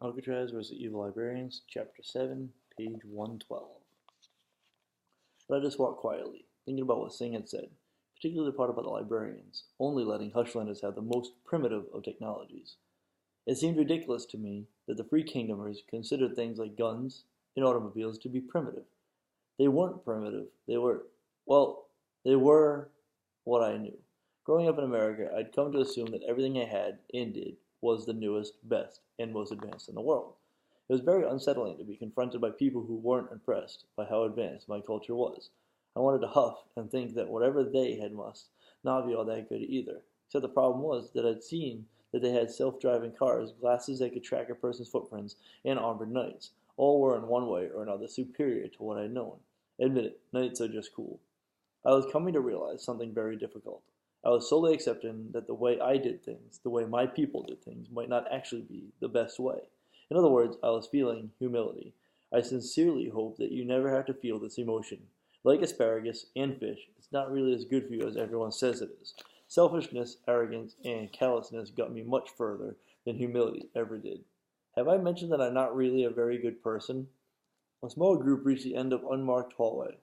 Alcatraz vs. Evil Librarians, Chapter 7, page 112. But I just walked quietly, thinking about what Singh had said, particularly the part about the librarians, only letting Hushlanders have the most primitive of technologies. It seemed ridiculous to me that the Free Kingdomers considered things like guns and automobiles to be primitive. They weren't primitive. They were what I knew. Growing up in America, I'd come to assume that everything I had and did was the newest, best, and most advanced in the world. It was very unsettling to be confronted by people who weren't impressed by how advanced my culture was. I wanted to huff and think that whatever they had must not be all that good either. Except the problem was that I'd seen that they had self-driving cars, glasses that could track a person's footprints, and armored knights. All were in one way or another superior to what I'd known. Admit it, knights are just cool. I was coming to realize something very difficult. I was solely accepting that the way I did things, the way my people did things, might not actually be the best way. In other words, I was feeling humility. I sincerely hope that you never have to feel this emotion. Like asparagus and fish, it's not really as good for you as everyone says it is. Selfishness, arrogance, and callousness got me much further than humility ever did. Have I mentioned that I'm not really a very good person? A small group reached the end of the unmarked hallway.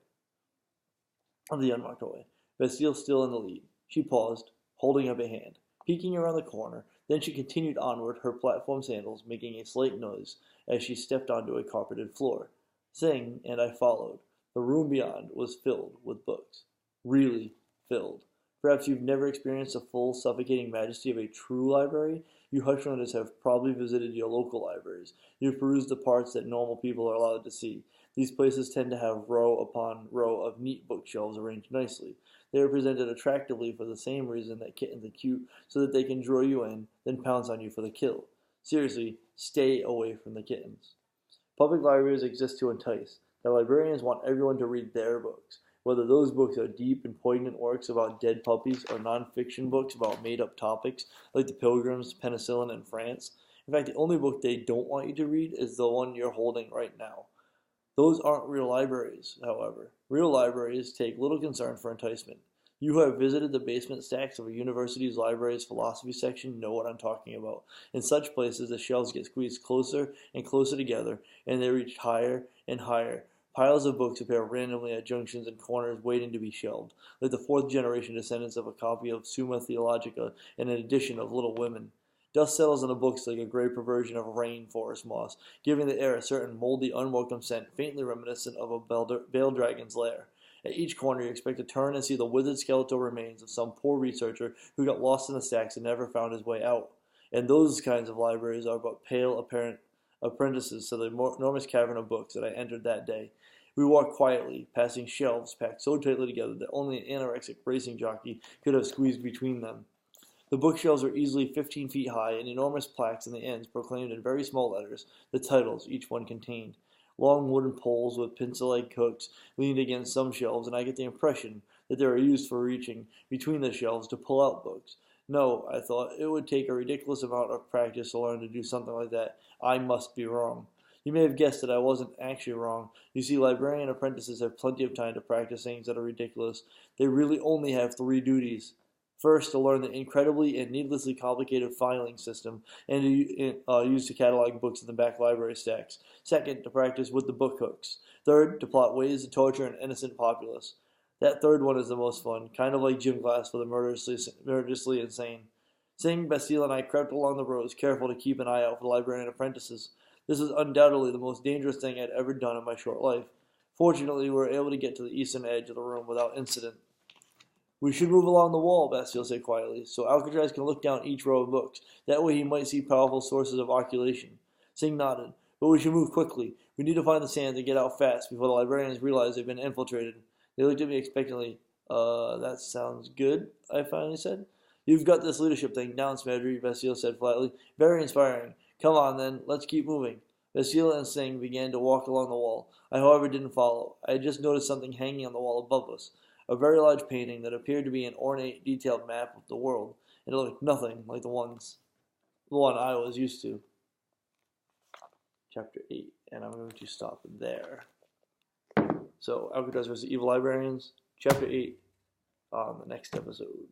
Bastille still in the lead. She paused, holding up a hand, peeking around the corner. Then she continued onward, her platform sandals making a slight noise as she stepped onto a carpeted floor. Singh and I followed. The room beyond was filled with books. Really filled. Perhaps you've never experienced the full, suffocating majesty of a true library. You Hushlanders have probably visited your local libraries. You've perused the parts that normal people are allowed to see. These places tend to have row upon row of neat bookshelves arranged nicely. They are presented attractively for the same reason that kittens are cute, so that they can draw you in, then pounce on you for the kill. Seriously, stay away from the kittens. Public libraries exist to entice. The librarians want everyone to read their books, whether those books are deep and poignant works about dead puppies or non-fiction books about made-up topics like the Pilgrims, penicillin, and France. In fact, the only book they don't want you to read is the one you're holding right now. Those aren't real libraries, however. Real libraries take little concern for enticement. You who have visited the basement stacks of a university's library's philosophy section know what I'm talking about. In such places, the shelves get squeezed closer and closer together, and they reach higher and higher. Piles of books appear randomly at junctions and corners waiting to be shelved, like the fourth-generation descendants of a copy of Summa Theologica and an edition of Little Women. Dust settles on the books like a gray perversion of rainforest moss, giving the air a certain moldy, unwelcome scent faintly reminiscent of a veiled dragon's lair. At each corner you expect to turn and see the withered skeletal remains of some poor researcher who got lost in the stacks and never found his way out. And those kinds of libraries are but pale apparent apprentices to the enormous cavern of books that I entered that day. We walked quietly, passing shelves packed so tightly together that only an anorexic racing jockey could have squeezed between them. The bookshelves were easily 15 feet high, and enormous plaques in the ends proclaimed in very small letters the titles each one contained. Long wooden poles with pencil-like hooks leaned against some shelves, and I get the impression that they were used for reaching between the shelves to pull out books. No, I thought, it would take a ridiculous amount of practice to learn to do something like that. I must be wrong. You may have guessed that I wasn't actually wrong. You see, librarian apprentices have plenty of time to practice things that are ridiculous. They really only have 3 duties. First, to learn the incredibly and needlessly complicated filing system and to use to catalog books in the back library stacks. Second, to practice with the book hooks. Third, to plot ways to torture an innocent populace. That third one is the most fun, kind of like gym class for the murderously insane. Singh, Bastille, and I crept along the rows, careful to keep an eye out for the librarian apprentices. This was undoubtedly the most dangerous thing I'd ever done in my short life. Fortunately, we were able to get to the eastern edge of the room without incident. We should move along the wall, Bastille said quietly, so Alcatraz can look down each row of books. That way he might see powerful sources of oculation. Singh nodded. But we should move quickly. We need to find the sand and get out fast before the librarians realize they've been infiltrated. They looked at me expectantly. That sounds good, I finally said. You've got this leadership thing down, Smedry, Bastille said flatly. Very inspiring. Come on, then. Let's keep moving. Bastille and Singh began to walk along the wall. I, however, didn't follow. I had just noticed something hanging on the wall above us. A very large painting that appeared to be an ornate, detailed map of the world, and it looked nothing like the one I was used to. Chapter 8, and I'm going to stop there. So, Alcatraz vs. Evil Librarians, Chapter 8, on the next episode.